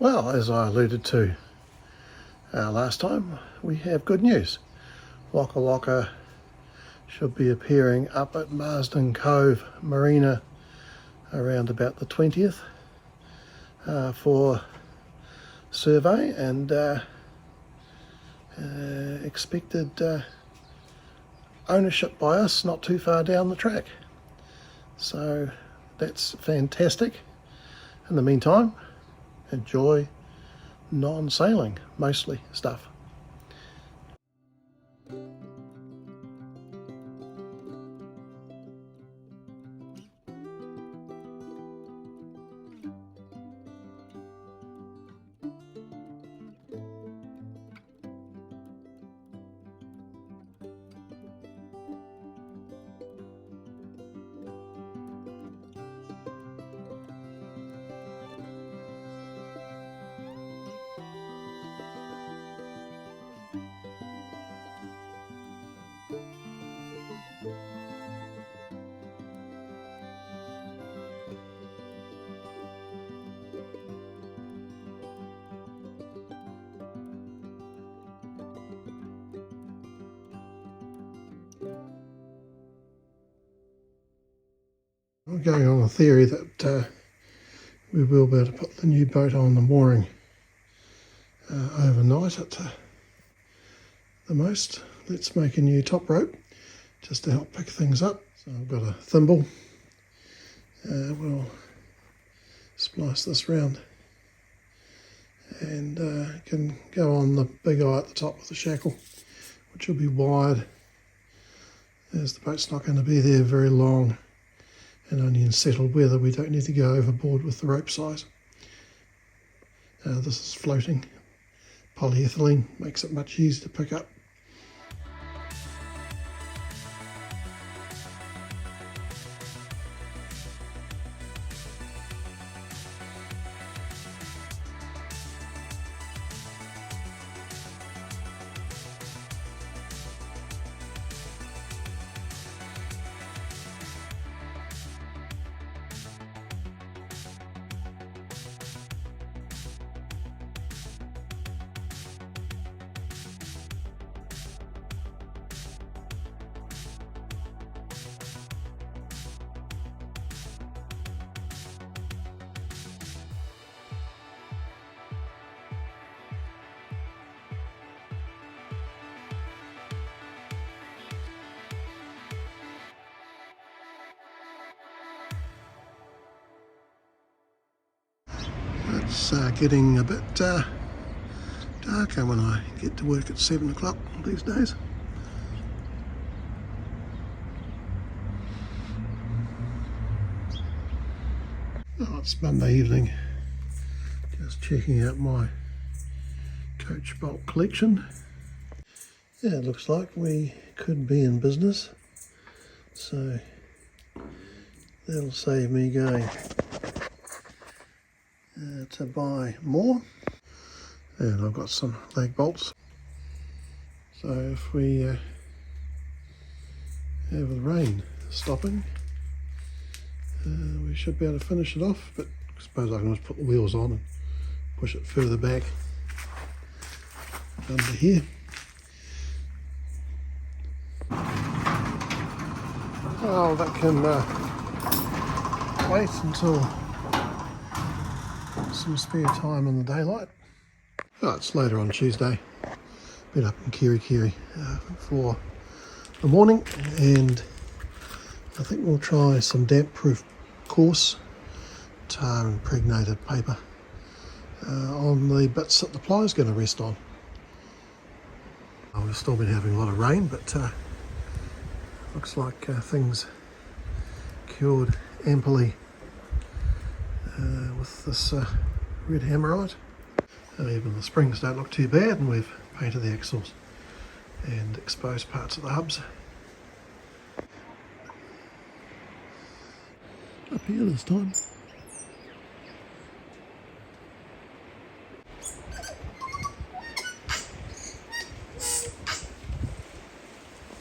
Well, as I alluded to last time, we have good news. Waka Waka should be appearing up at Marsden Cove Marina around about the 20th for survey and expected ownership by us not too far down the track. So that's fantastic. In the meantime, enjoy non-sailing, mostly stuff. I'm going on the theory that we will be able to put the new boat on the mooring overnight at the most. Let's make a new top rope just to help pick things up. So I've got a thimble. We'll splice this round and can go on the big eye at the top of the shackle, which will be wide, as the boat's not going to be there very long. And only in settled weather we don't need to go overboard with the rope size. This is floating. Polyethylene makes it much easier to pick up. It's getting a bit darker when I get to work at 7 o'clock these days. Oh, it's Monday evening. Just checking out my coach bulk collection. Yeah, it looks like we could be in business, so that'll save me going to buy more. And I've got some lag bolts, so if we have the rain stopping, we should be able to finish it off. But I suppose I can just put the wheels on and push it further back under here. Well, that can wait until some spare time in the daylight. Oh, it's later on Tuesday. Been up in Kirikiri for the morning, and I think we'll try some damp-proof coarse tar impregnated paper on the bits that the ply is going to rest on. We've still been having a lot of rain, but looks like things cured amply with this red hammerite. Even the springs don't look too bad, and we've painted the axles and exposed parts of the hubs. Up here this time.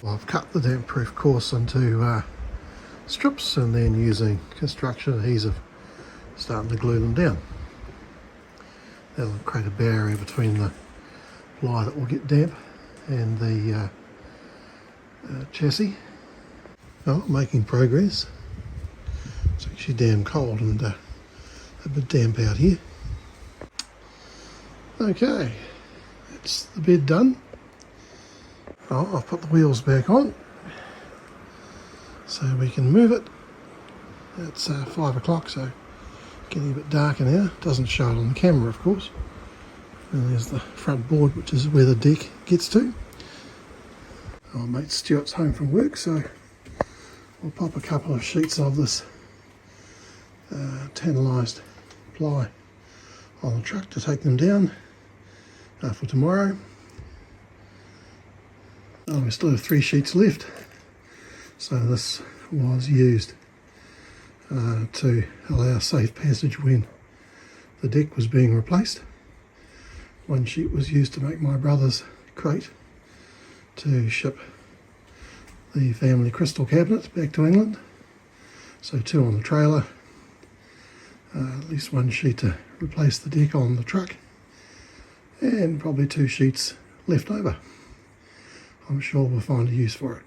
Well, I've cut the damp-proof course into strips and then using construction adhesive starting to glue them down. That'll create a barrier between the ply that will get damp and the chassis. Oh, making progress. It's actually damn cold and a bit damp out here. Okay, that's the bed done. Oh, I've put the wheels back on so we can move it. It's 5 o'clock, so getting a bit darker now. Doesn't show it on the camera, of course. And there's the front board, which is where the deck gets to. Our mate Stuart's home from work, so we'll pop a couple of sheets of this tantalised ply on the truck to take them down for tomorrow. Oh, we still have 3 sheets left, so this was used to allow safe passage when the deck was being replaced. 1 sheet was used to make my brother's crate to ship the family crystal cabinets back to England, so 2 on the trailer, at least 1 sheet to replace the deck on the truck, and probably 2 sheets left over. I'm sure we'll find a use for it.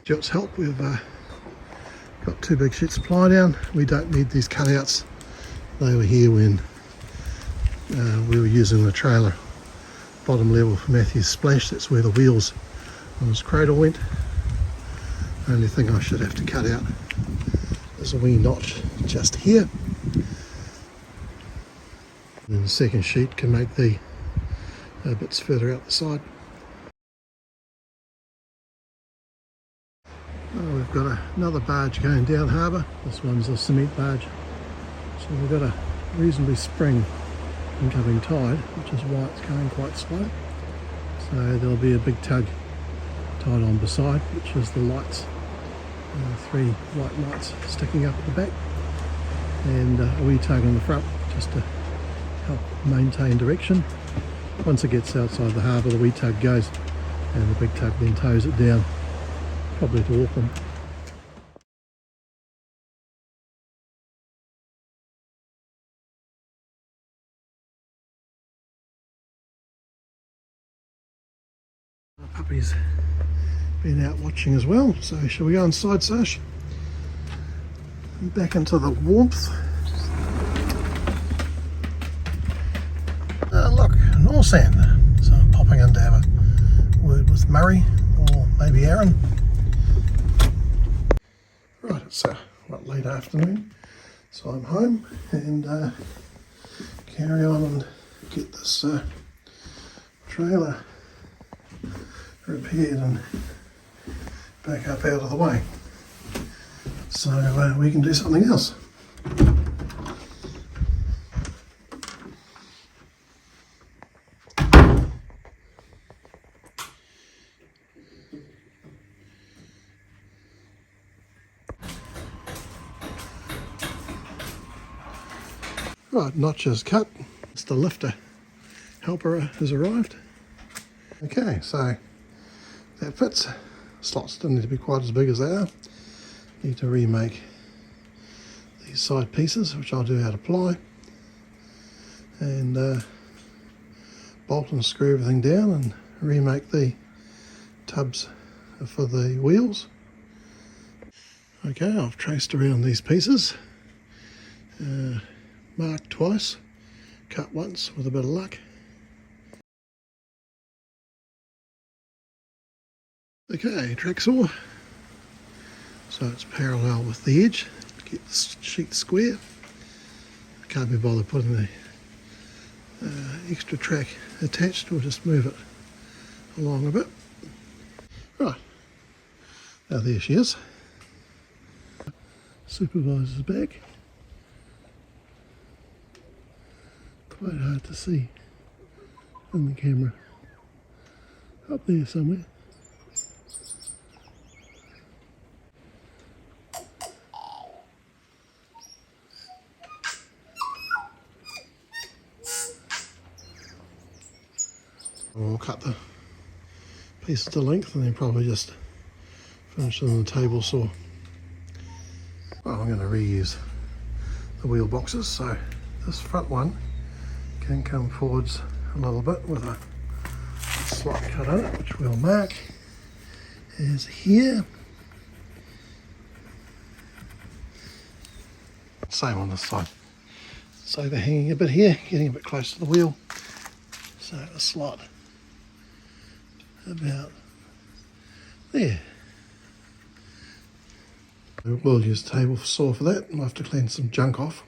Stuart's help, we've got 2 big sheets of ply down. We don't need these cutouts. They were here when we were using the trailer bottom level for Matthew's splash. That's where the wheels on his cradle went. The only thing I should have to cut out is a wee notch just here. And the second sheet can make the bits further out the side. Oh, we've got another barge going down harbour. This one's a cement barge. So we've got a reasonably spring incoming tide, which is why it's going quite slow. So there'll be a big tug tied on beside, which is the lights. 3 white lights sticking up at the back, and a wee tug on the front just to help maintain direction. Once it gets outside the harbour, the wee tug goes and the big tug then tows it down, probably to Auckland. The puppy's been out watching as well, so shall we go inside, Sash? Back into the warmth. Look, Northland. So I'm popping in to have a word with Murray, or maybe Aaron. Right, it's late afternoon, so I'm home and carry on and get this trailer repaired and back up out of the way, so we can do something else. Right, notch is cut. It's the lifter helper has arrived. Okay, so that fits. Slots don't need to be quite as big as they are. Need to remake these side pieces, which I'll do out of ply, and bolt and screw everything down and remake the tubs for the wheels. Okay, I've traced around these pieces, marked twice, cut once with a bit of luck. Okay, track saw, so it's parallel with the edge to keep the sheet square. I can't be bothered putting the extra track attached, we'll just move it along a bit. Right, now there she is. Supervisor's back. Quite hard to see in the camera. Up there somewhere. We'll cut the pieces to length and then probably just finish it on the table saw. Well, I'm going to reuse the wheel boxes, so this front one can come forwards a little bit with a slot cut in it, which we'll mark as here. Same on this side. It's overhanging a bit here, getting a bit close to the wheel. So a slot about there. We'll use a table saw for that. We'll have to clean some junk off.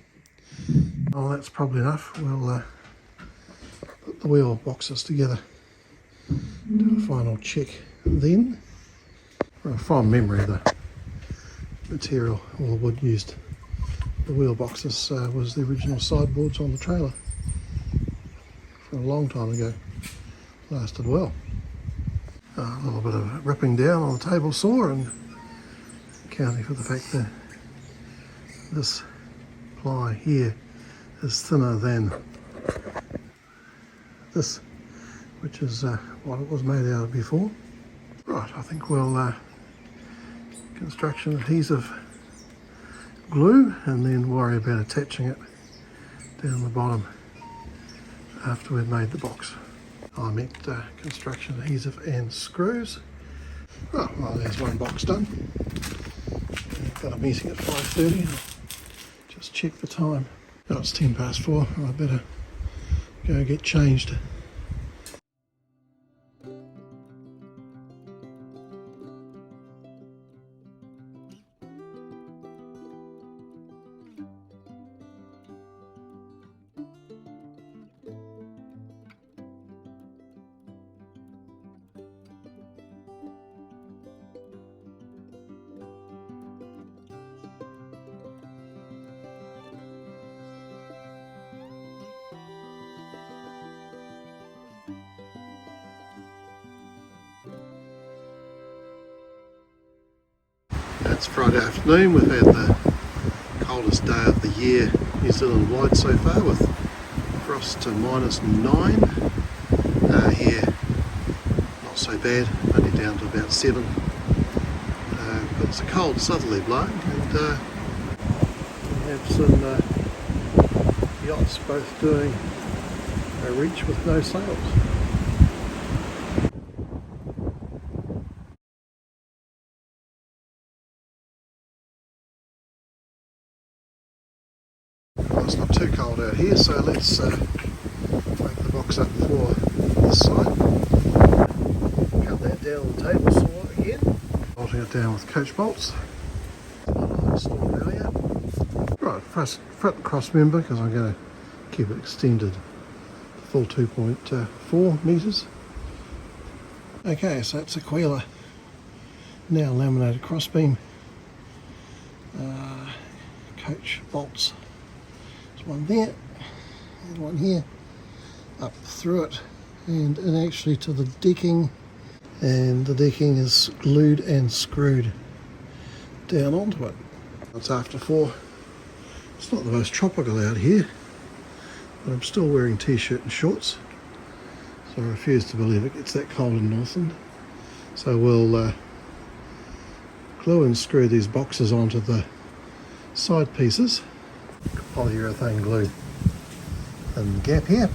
Well, that's probably enough. We'll put the wheel boxes together, do a final check then. From memory, the material or the wood used, the wheel boxes, was the original sideboards on the trailer from a long time ago. Lasted well. A little bit of ripping down on the table saw, and accounting for the fact that this ply here is thinner than this, which is what it was made out of before. Right, I think we'll construction adhesive glue and then worry about attaching it down the bottom after we've made the box. I meant construction adhesive and screws. Oh, well, there's one box done. I've got a meeting at 5:30. Just check the time. Oh, it's 4:10. I better go get changed. It's Friday afternoon. We've had the coldest day of the year New Zealand wide so far, with frost to -9. Here not so bad, only down to about 7. But it's a cold southerly blowing, and we have some yachts both doing a reach with no sails. It's not too cold out here, so let's make the box up for this side. Cut that down with the table saw again. Bolting it down with coach bolts. I installed earlier. Right, front cross member, because I'm going to keep it extended full 2.4 metres. Okay, so that's a Aquila. Now laminated crossbeam. Coach bolts. One there and one here, up through it and in actually to the decking, and the decking is glued and screwed down onto it. It's after 4. It's not the most tropical out here, but I'm still wearing t-shirt and shorts, so I refuse to believe it gets that cold in Northland. So we'll glue and screw these boxes onto the side pieces. Polyurethane glue in the gap here,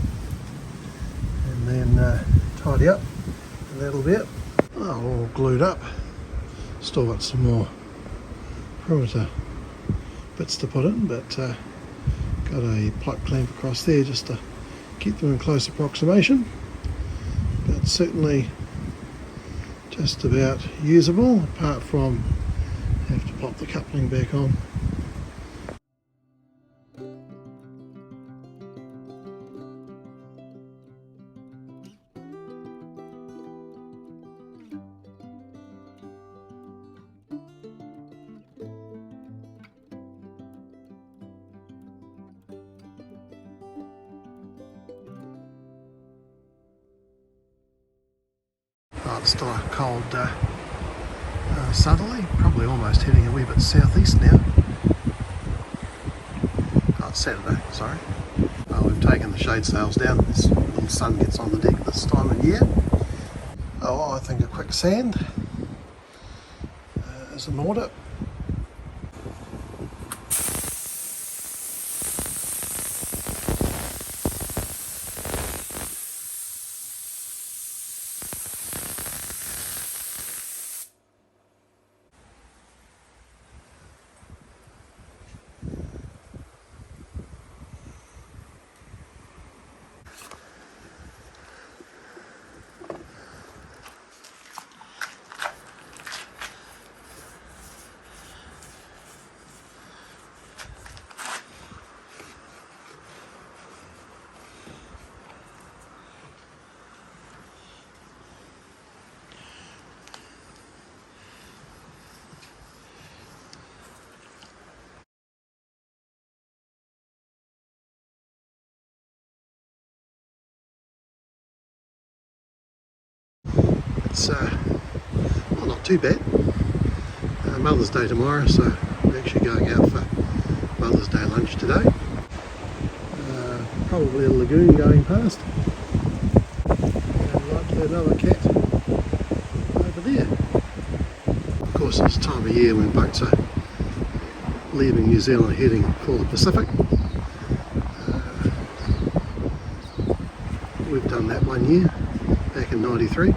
and then tidy up, and that'll be it. Oh, all glued up. Still got some more perimeter bits to put in, but got a pipe clamp across there just to keep them in close approximation, but certainly just about usable, apart from have to pop the coupling back on. Oh, it's still a cold southerly, probably almost heading a wee bit southeast now. Oh, it's Saturday, sorry. Oh, we've taken the shade sails down. This little sun gets on the deck this time of year. Oh, I think a quick sand is in order. it's well, not too bad. Mother's Day tomorrow, so we're actually going out for Mother's Day lunch today. Probably a lagoon going past, and likely another cat over there. Of course, it's the time of year when boats are leaving New Zealand heading for the Pacific. We've done that one year back in '93.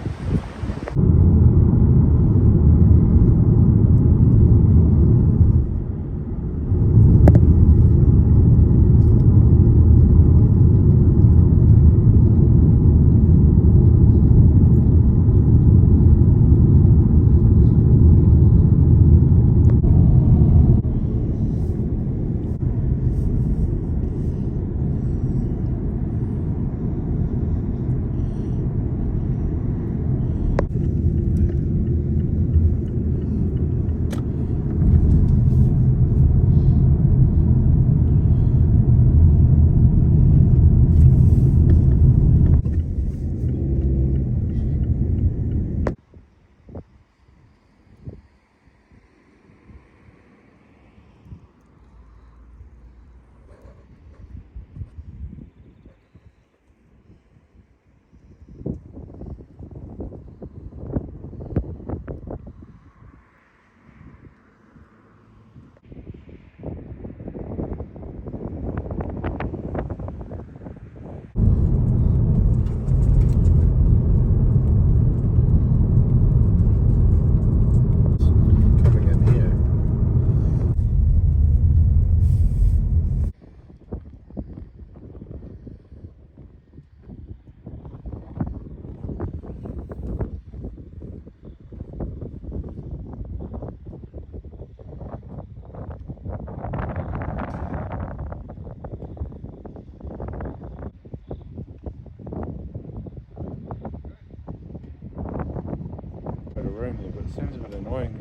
Around there, but it sounds a bit annoying.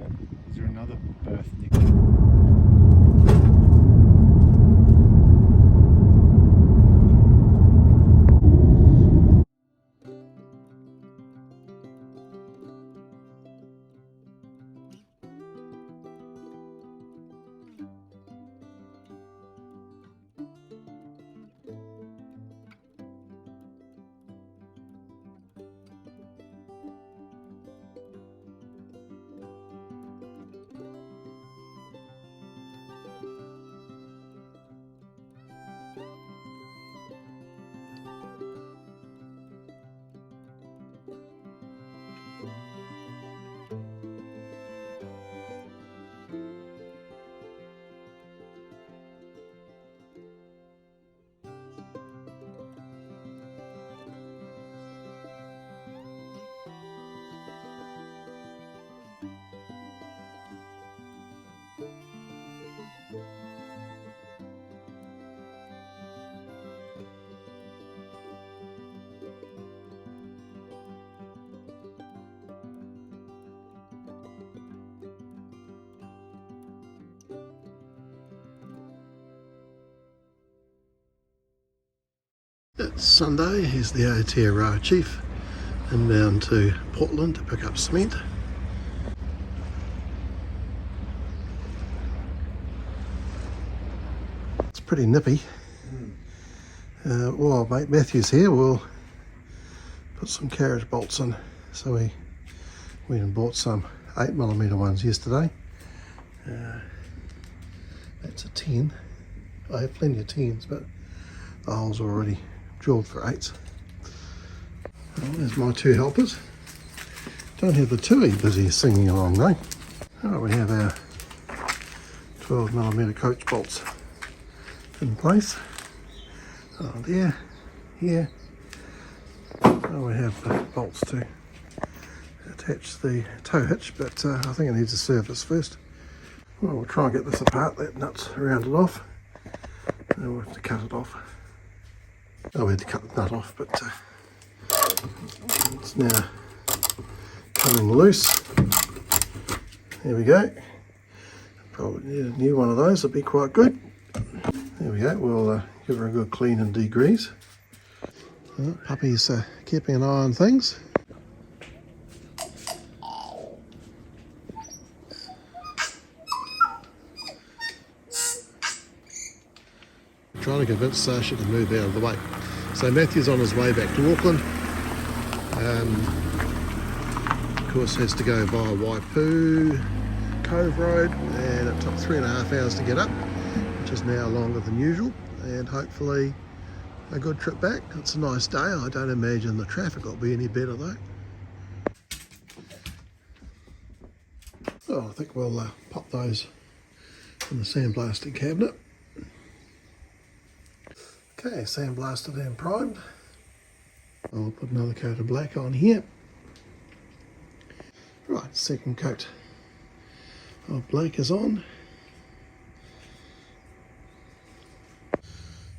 Is there another berth next? It's Sunday. Here's the Aotearoa Chief inbound to Portland to pick up cement. It's pretty nippy. Well, mate Matthew's here. We'll put some carriage bolts in. So we went and bought some 8mm ones yesterday. That's a 10. I have plenty of 10s, but the holes are already drilled for 8s. Well, there's my two helpers. Don't have the tui busy singing along though. Oh, we have our 12mm coach bolts in place. Oh, there, here. Oh, we have the bolts to attach the tow hitch, but I think it needs a service first. Well, we'll try and get this apart. That nut's rounded off. And we'll have to cut it off. Oh, we had to cut the nut off, but it's now coming loose. There we go. Probably need a new one of those, it'll be quite good. There we go, we'll give her a good clean and degrease. Puppy's keeping an eye on things. trying to convince Sasha to move out of the way. So Matthew's on his way back to Auckland. Of course has to go via Waipu Cove Road, and it took 3.5 hours to get up, which is now longer than usual, and hopefully a good trip back. It's a nice day. I don't imagine the traffic will be any better though. Oh, I think we'll pop those in the sandblasting cabinet. Okay, sandblasted and primed. I'll put another coat of black on here. Right, second coat of black is on.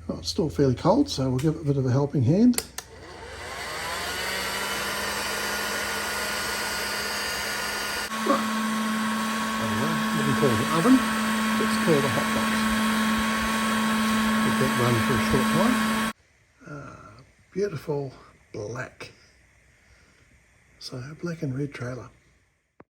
Oh, it's still fairly cold, so we'll give it a bit of a helping hand. Right. What do we call it? An oven? Let's call it a hot box. Let that run for a short time. Beautiful black. So a black and red trailer.